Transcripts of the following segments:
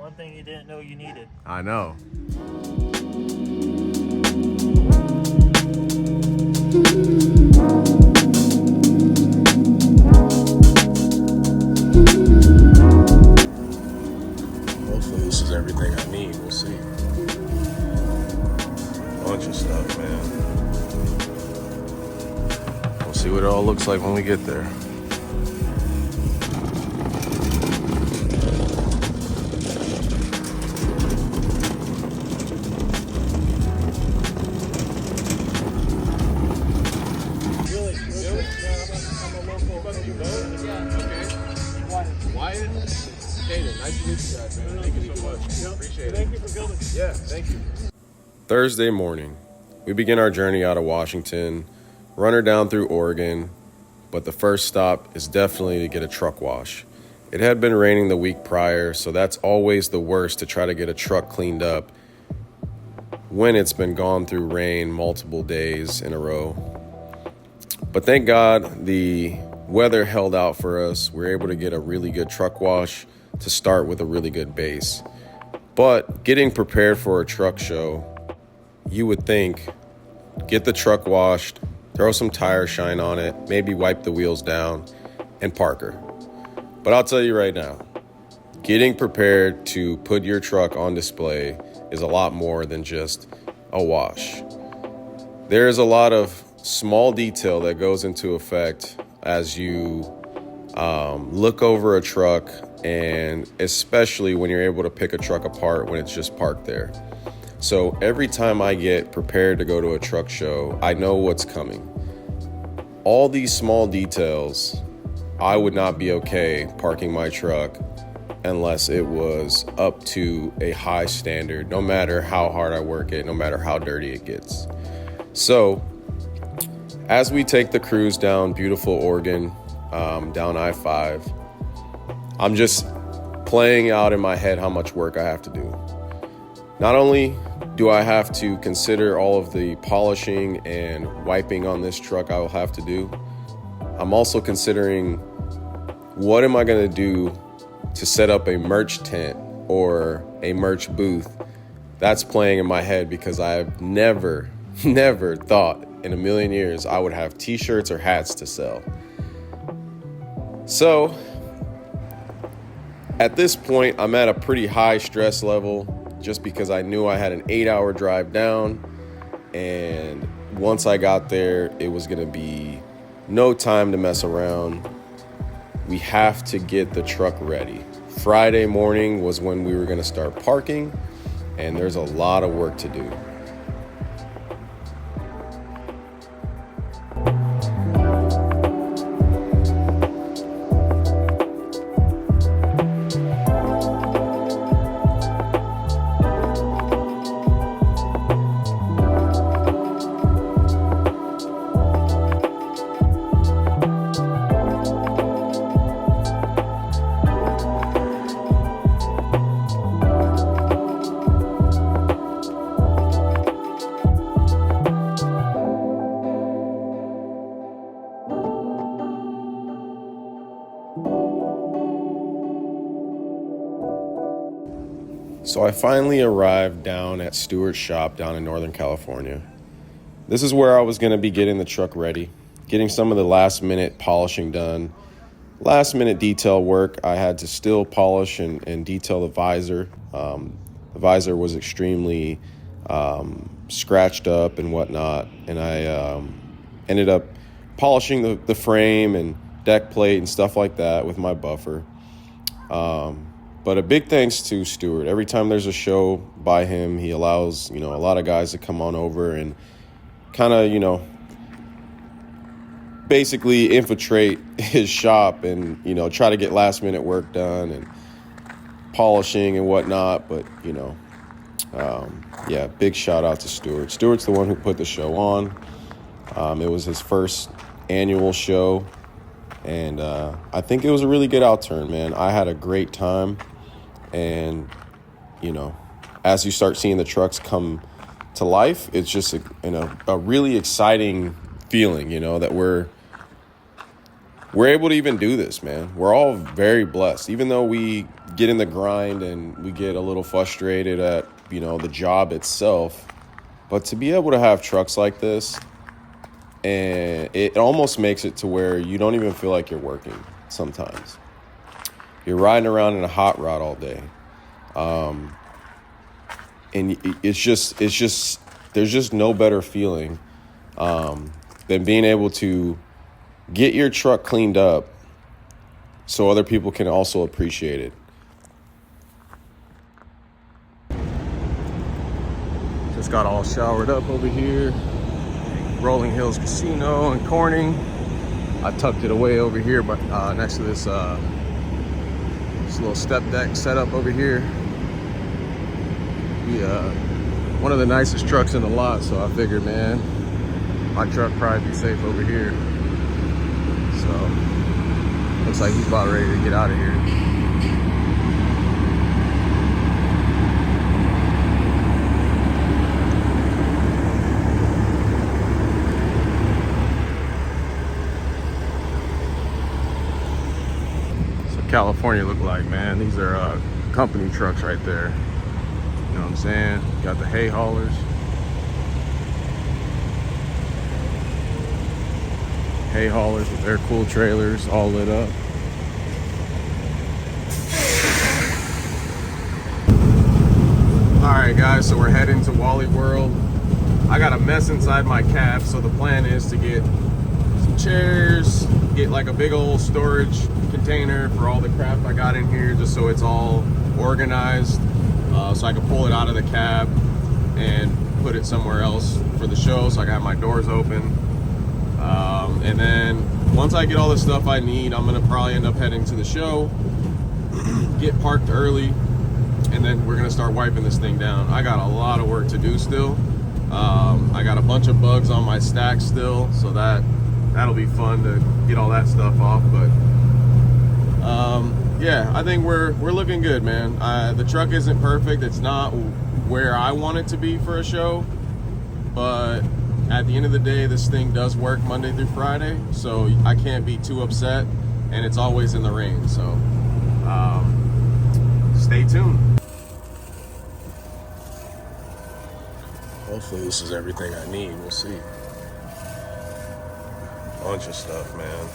One thing you didn't know you needed. I know. Hopefully this is everything I need. We'll see. Bunch of stuff, man. We'll see what it all looks like when we get there. Thursday morning, we begin our journey out of Washington, run her down through Oregon, but the first stop is definitely to get a truck wash. It had been raining the week prior, so that's always the worst, to try to get a truck cleaned up when it's been gone through rain multiple days in a row. But thank God the weather held out for us. We were able to get a really good truck wash to start with a really good base. But getting prepared for a truck show, you would think, get the truck washed, throw some tire shine on it, maybe wipe the wheels down, and park her. But I'll tell you right now, getting prepared to put your truck on display is a lot more than just a wash. There's a lot of small detail that goes into effect as you look over a truck, and especially when you're able to pick a truck apart when it's just parked there. So every time I get prepared to go to a truck show, I know what's coming. All these small details, I would not be okay parking my truck unless it was up to a high standard, no matter how hard I work it, no matter how dirty it gets. So as we take the cruise down beautiful Oregon, down I-5, I'm just playing out in my head how much work I have to do. Not only do I have to consider all of the polishing and wiping on this truck I will have to do, I'm also considering what am I going to do to set up a merch tent or a merch booth. That's playing in my head because I've never thought in a million years I would have t-shirts or hats to sell. So at this point, I'm at a pretty high stress level just because I knew I had an 8-hour drive down, and once I got there, it was going to be no time to mess around. We have to get the truck ready. Friday morning was when we were going to start parking, and there's a lot of work to do. So I finally arrived down at Stewart's shop down in Northern California. This is where I was going to be getting the truck ready, getting some of the last minute polishing done. Last minute detail work, I had to still polish and detail the visor. The visor was extremely scratched up and whatnot, and I ended up polishing the frame and deck plate and stuff like that with my buffer. But a big thanks to Stewart. Every time there's a show by him, he allows, a lot of guys to come on over and kind of, basically infiltrate his shop and, try to get last minute work done and polishing and whatnot. But, big shout out to Stewart. Stewart's the one who put the show on. It was his first annual show, and I think it was a really good outturn, man. I had a great time. And, as you start seeing the trucks come to life, it's just a really exciting feeling, that we're able to even do this, man. We're all very blessed. Even though we get in the grind and we get a little frustrated at, the job itself. But to be able to have trucks like this, and it almost makes it to where you don't even feel like you're working sometimes. You're riding around in a hot rod all day. And it's just there's just no better feeling than being able to get your truck cleaned up so other people can also appreciate it. Just got all showered up over here. Rolling Hills Casino and Corning. I tucked it away over here, but next to this little step deck setup over here. One of the nicest trucks in the lot, so I figured, man, my truck probably be safe over here. So looks like he's about ready to get out of here. California look like, man. These are company trucks right there. You know what I'm saying? Got the hay haulers. Hay haulers with their cool trailers all lit up. Alright guys, so we're heading to Wally World. I got a mess inside my cab, so the plan is to get some chairs, get like a big old storage container for all the crap I got in here, just so it's all organized, so I can pull it out of the cab and put it somewhere else for the show, so I got my doors open. And then once I get all the stuff I need, I'm gonna probably end up heading to the show, get parked early, and then we're gonna start wiping this thing down. I got a lot of work to do still. I got a bunch of bugs on my stack still, so that'll be fun to get all that stuff off. But yeah, I think we're looking good, man. The truck isn't perfect. It's not where I want it to be for a show, but at the end of the day, this thing does work Monday through Friday, so I can't be too upset, and it's always in the rain, so stay tuned. Hopefully this is everything I need. We'll see. Bunch of stuff, man.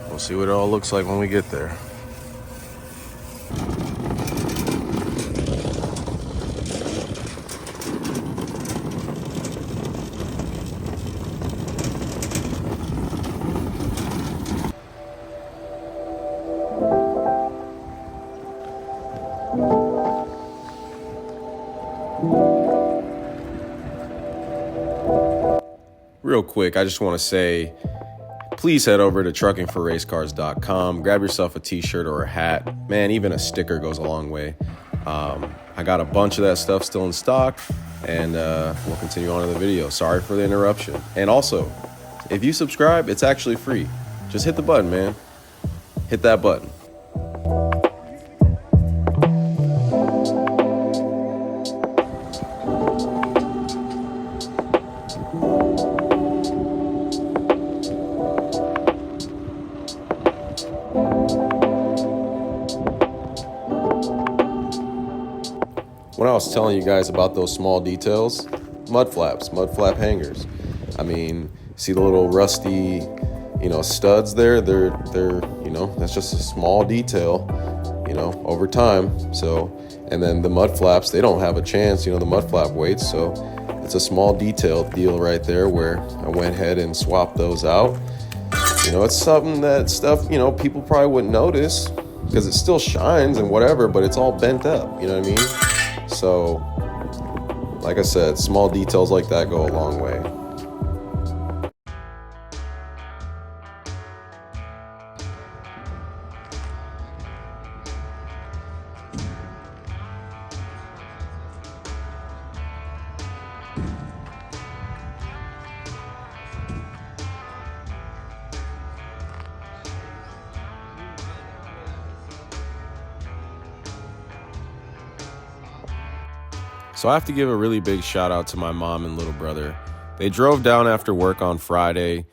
We'll see what it all looks like when we get there. Real quick, I just want to say, please head over to truckingforracecars.com. Grab yourself a t-shirt or a hat. Man, even a sticker goes a long way. I got a bunch of that stuff still in stock, and we'll continue on in the video. Sorry for the interruption. And also, if you subscribe, it's actually free. Just hit the button, man. Hit that button. When I was telling you guys about those small details, mud flap hangers. I mean, see the little rusty, studs there? They're, that's just a small detail, over time. So, and then the mud flaps, they don't have a chance, the mud flap weights. So it's a small detail deal right there where I went ahead and swapped those out. It's something that stuff, people probably wouldn't notice because it still shines and whatever, but it's all bent up, you know what I mean? So, like I said, small details like that go a long way. So I have to give a really big shout out to my mom and little brother. They drove down after work on Friday.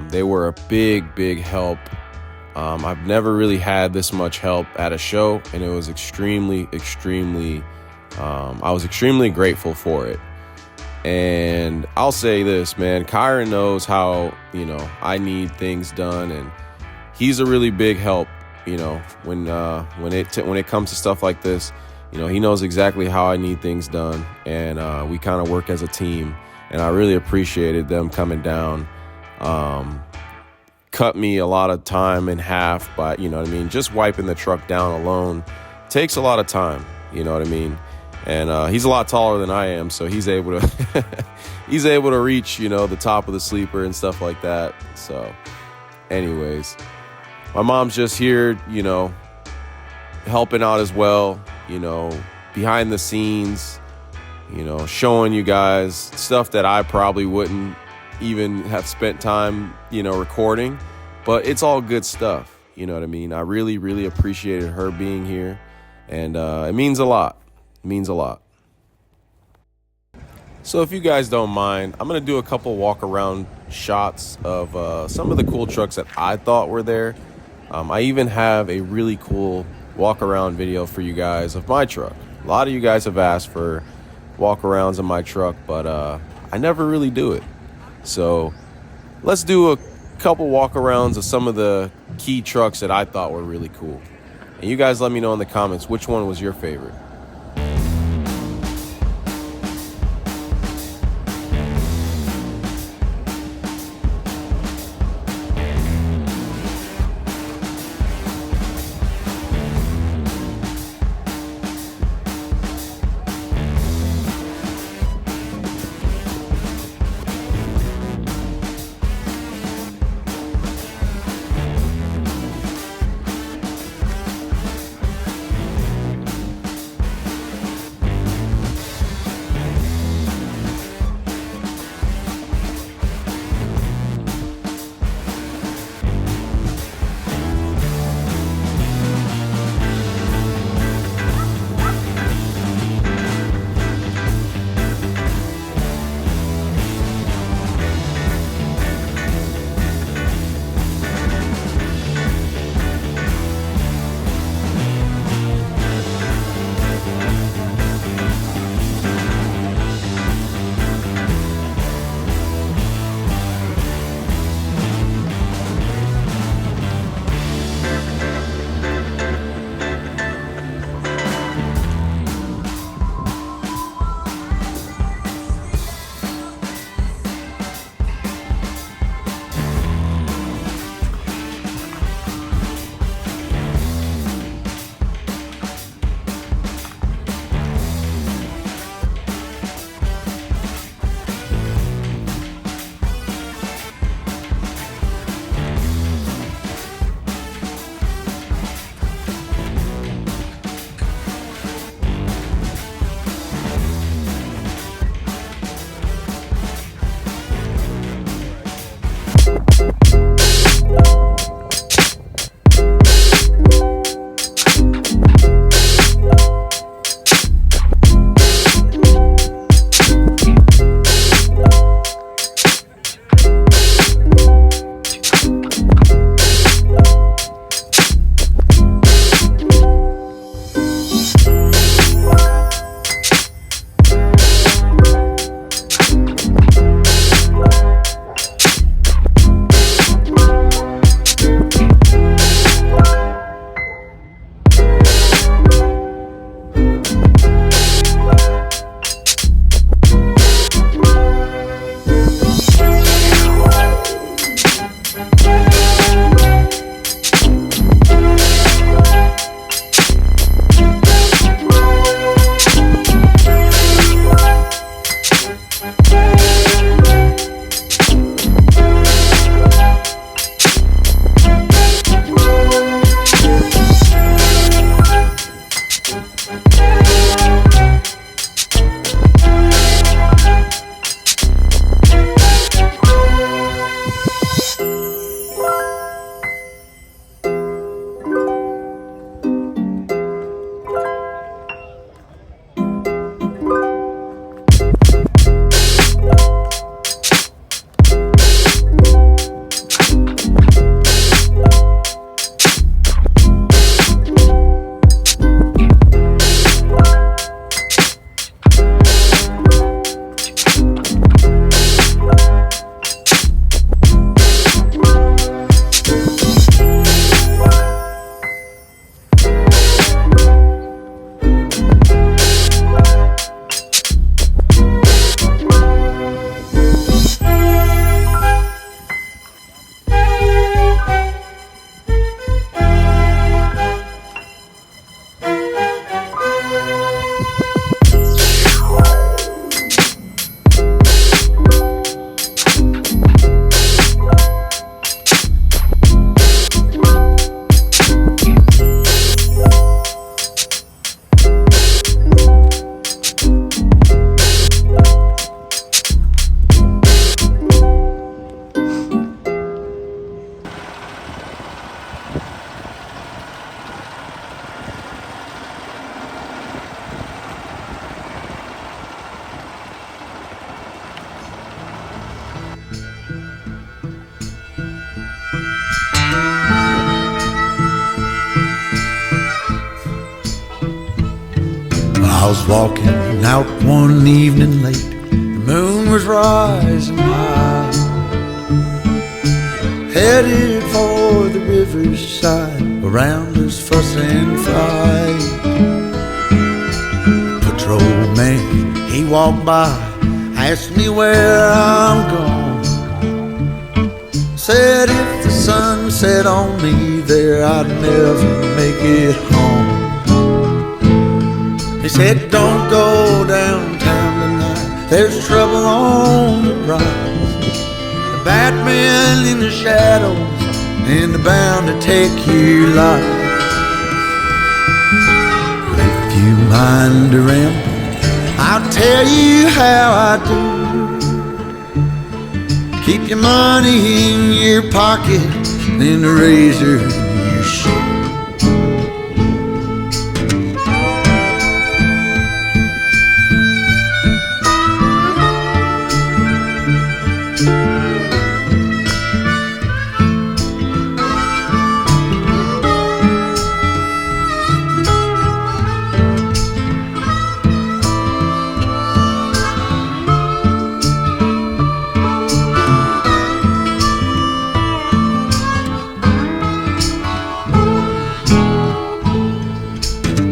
They were a big help I've never really had this much help at a show, and it was I was extremely grateful for it. And I'll say this, man, Kyron knows how, I need things done, and he's a really big help, when it comes to stuff like this. He knows exactly how I need things done, and we kind of work as a team, and I really appreciated them coming down. Cut me a lot of time in half by, just wiping the truck down alone takes a lot of time, and he's a lot taller than I am, so he's able to reach, the top of the sleeper and stuff like that. So anyways, my mom's just here, helping out as well, behind the scenes, showing you guys stuff that I probably wouldn't even have spent time, recording, but it's all good stuff. I really, really appreciated her being here, and it means a lot. It means a lot. So if you guys don't mind, I'm going to do a couple walk around shots of some of the cool trucks that I thought were there. I even have a really cool walk around video for you guys of my truck. A lot of you guys have asked for walk arounds of my truck, but I never really do it. So let's do a couple walk-arounds of some of the key trucks that I thought were really cool. And you guys let me know in the comments which one was your favorite. I was walking out one evening late. The moon was rising high, headed for the riverside. Around us fuss and fight. Patrolman, he walked by, asked me where I'm going. Said if the sun set on me there, I'd never make it home. He said, don't go downtown tonight, there's trouble on the rise. The bad men in the shadows, and they're bound to take your life. If you mind to ramble, I'll tell you how I do. Keep your money in your pocket and a razor in your shoe.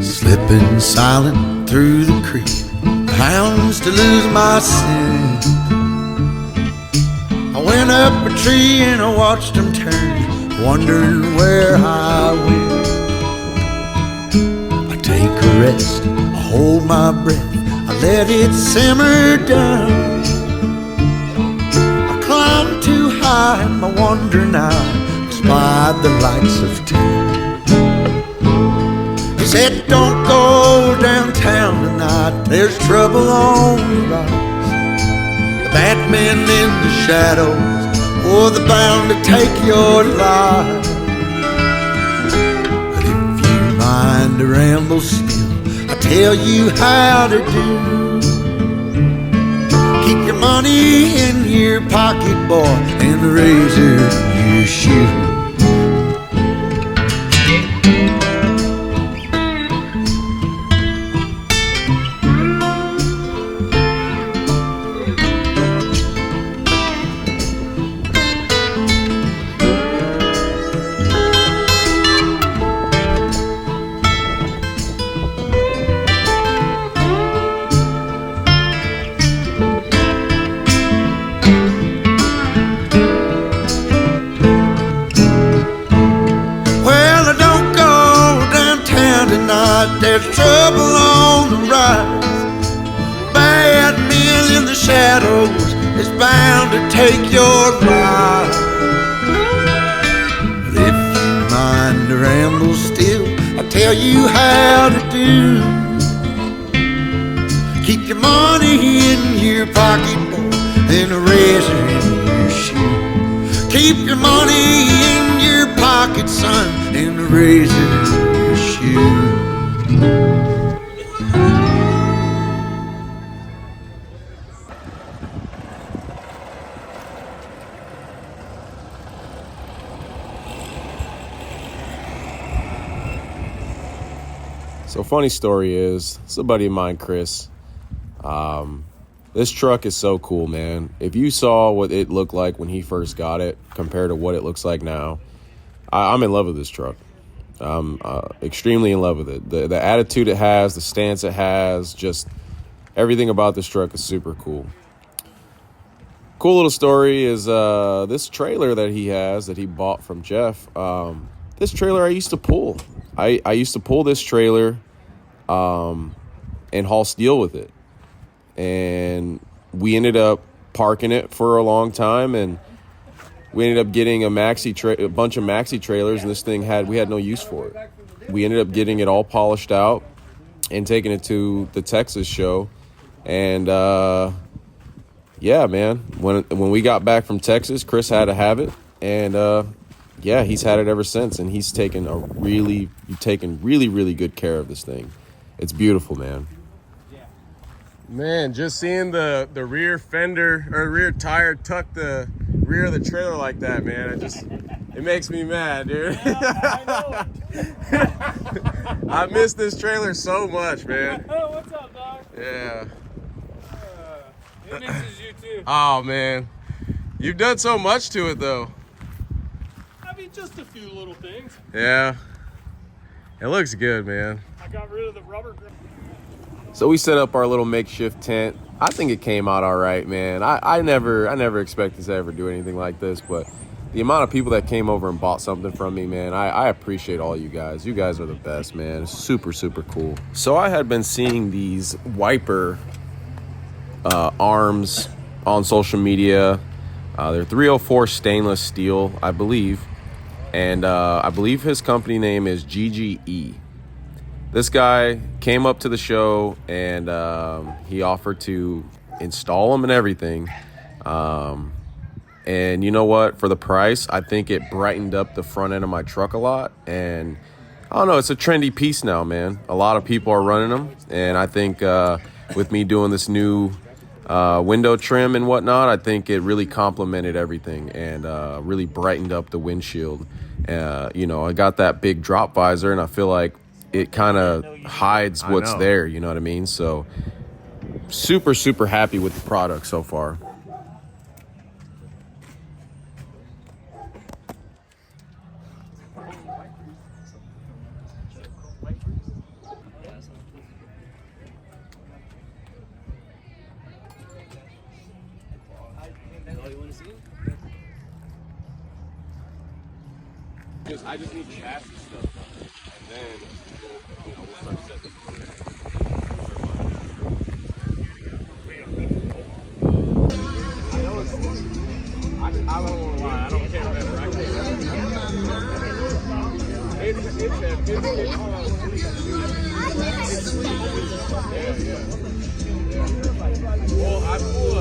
Slipping silent through the creek, the hounds to lose my scent. I went up a tree and I watched them turn, wondering where I went. I take a rest, I hold my breath, I let it simmer down. I climb too high in my wandering eye, spied the lights of town. He said, don't go downtown tonight, there's trouble on the rise. The bad men in the shadows, oh, they're bound to take your life. But if you mind to ramble still, I'll tell you how to do. Keep your money in your pocket, boy, and the razor in your shoe. There's trouble on the rise. Bad men in the shadows is bound to take your life. But if you mind to ramble still, I'll tell you how to do. Keep your money in your pocket, boy, and a razor in your shoe. Keep your money in your pocket, son, and a razor in your shoe. So funny story is, it's a buddy of mine, Chris. This truck is so cool, man. If you saw what it looked like when he first got it compared to what it looks like now, I'm in love with this truck. I'm extremely in love with it. The attitude it has, the stance it has, just everything about this truck is super cool. Cool little story is this trailer that he has that he bought from Jeff. This trailer I used to pull. I used to pull this trailer and haul steel with it. And we ended up parking it for a long time, and we ended up getting a bunch of maxi trailers, and this thing we had no use for it. We ended up getting it all polished out and taking it to the Texas show. And yeah, man, when we got back from Texas, Chris had to have it, and yeah, he's had it ever since, and he's taken really, really good care of this thing. It's beautiful, man. Man, just seeing the rear fender or rear tire tuck the rear of the trailer like that, man, it makes me mad, dude. Yeah, I know. I miss this trailer so much, man. What's up, Yeah. It misses you too. Oh, man. You've done so much to it, though. I mean, just a few little things. Yeah. It looks good, man. I got rid of the rubber grip. So we set up our little makeshift tent. I think it came out all right, man. I never expected to ever do anything like this, but the amount of people that came over and bought something from me, man, I appreciate all you guys. You guys are the best, man. It's super, super cool. So I had been seeing these wiper arms on social media. They're 304 stainless steel, I believe. And I believe his company name is GGE. This guy came up to the show and he offered to install them and everything. And you know what? For the price, I think it brightened up the front end of my truck a lot. And I don't know, it's a trendy piece now, man. A lot of people are running them. And I think with me doing this new window trim and whatnot, I think it really complemented everything and really brightened up the windshield. You know, I got that big drop visor and I feel like it kind of hides what's there, you know what I mean? So super, super happy with the product so far. I just need chassis stuff, and then we'll start setting. I don't want to lie. I don't care remember. I can't Well, I pull a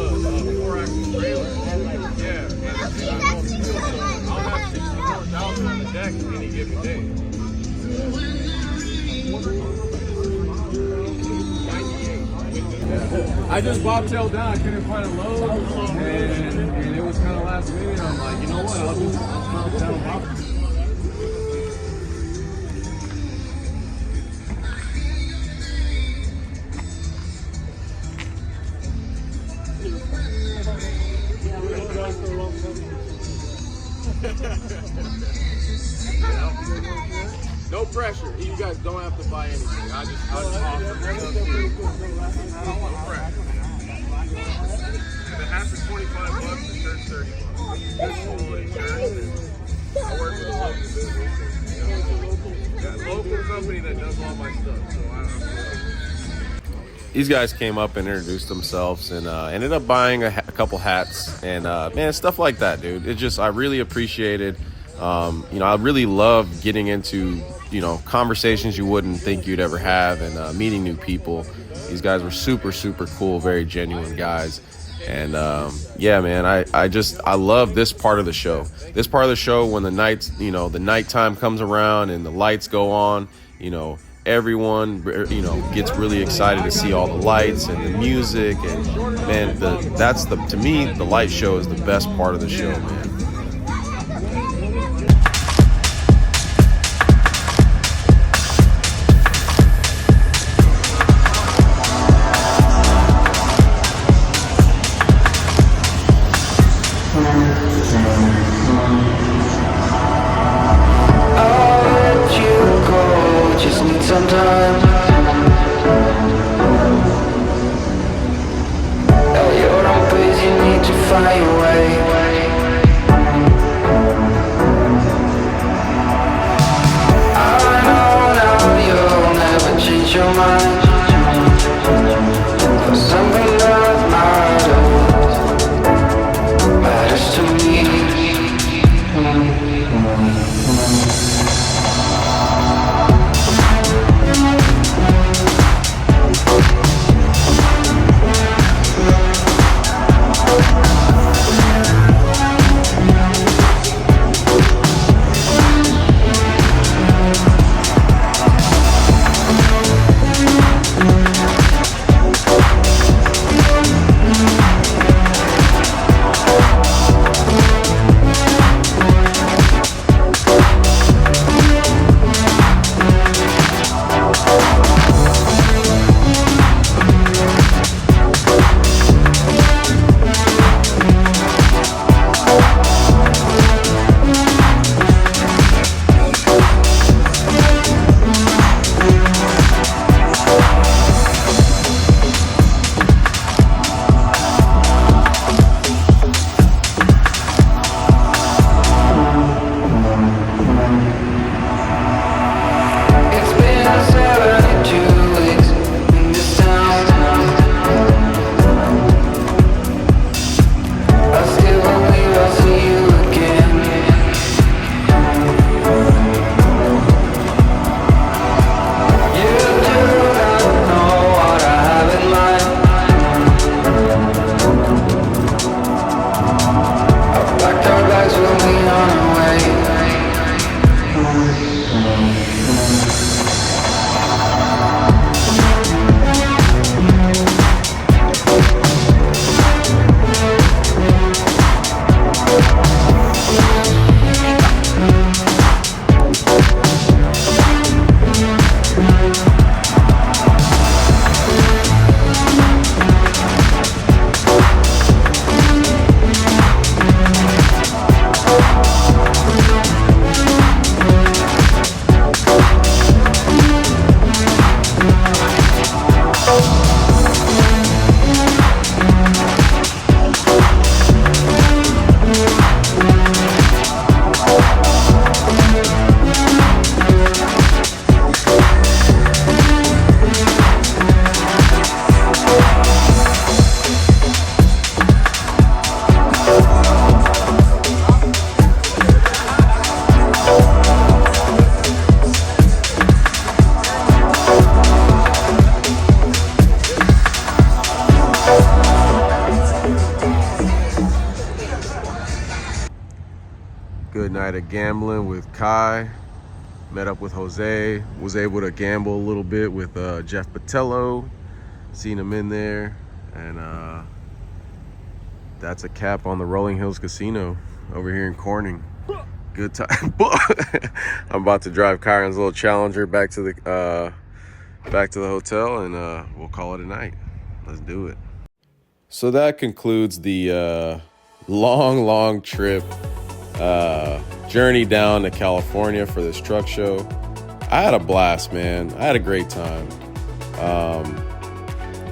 4-axle trailer. Yeah. I'll have 64,000 on the deck any given day. I just bobtailed down. I couldn't find a load, and it was kind of last minute. I'm like, you know what? I'll bobtail. No pressure. You guys don't have to buy anything. I just offer stuff to you. No pressure. If it has for $25, the shirt's $30. There's full insurance. I work with a local business. Yeah, local company that does all my stuff. So these guys came up and introduced themselves and ended up buying a couple hats and man, stuff like that, dude. It just, I really appreciated. You know, I really love getting into, you know, conversations you wouldn't think you'd ever have and meeting new people. These guys were super, super cool, very genuine guys. And yeah, man, I love this part of the show. This part of the show when the nights, you know, the nighttime comes around and the lights go on, you know, everyone, you know, gets really excited to see all the lights and the music. And man, to me, the light show is the best part of the show, man. good night of gambling with Kai. Met up with Jose. Was able to gamble a little bit with Jeff Patello. Seen him in there. And that's a cap on the Rolling Hills Casino over here in Corning. Good time. I'm about to drive Kyron's little Challenger back to the hotel, and we'll call it a night. Let's do it. So that concludes the long trip, journey down to California for this truck show. I had a blast, man. I had a great time.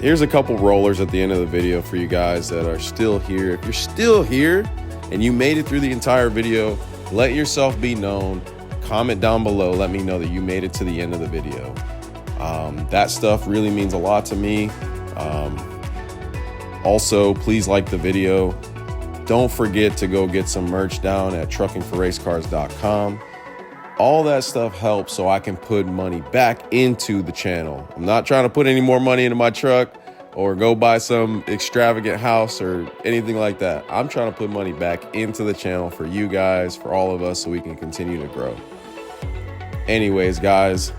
Here's a couple rollers at the end of the video for you guys that are still here. If you're still here and you made it through the entire video, let yourself be known. Comment down below. Let me know that you made it to the end of the video. That stuff really means a lot to me. Also, please like the video. Don't forget to go get some merch down at truckingforracecars.com. All that stuff helps so I can put money back into the channel. I'm not trying to put any more money into my truck or go buy some extravagant house or anything like that. I'm trying to put money back into the channel for you guys, for all of us, so we can continue to grow. Anyways, guys,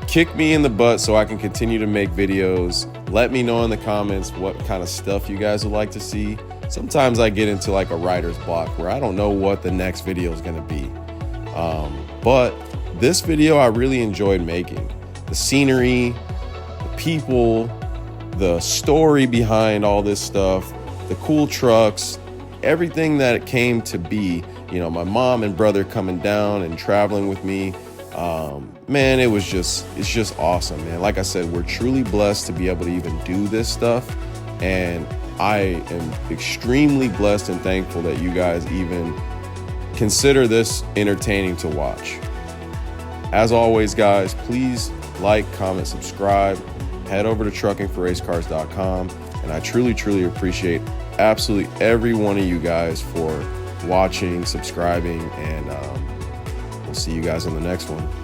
kick me in the butt so I can continue to make videos. Let me know in the comments what kind of stuff you guys would like to see. Sometimes I get into like a writer's block where I don't know what the next video is going to be. But this video I really enjoyed making. The scenery, the people, the story behind all this stuff, the cool trucks, everything that it came to be. You know, my mom and brother coming down and traveling with me. Man, it's just awesome, man. Like I said, we're truly blessed to be able to even do this stuff. And I am extremely blessed and thankful that you guys even consider this entertaining to watch. As always, guys, please like, comment, subscribe, head over to truckingforracecars.com. And I truly appreciate absolutely every one of you guys for watching, subscribing, and we'll see you guys on the next one.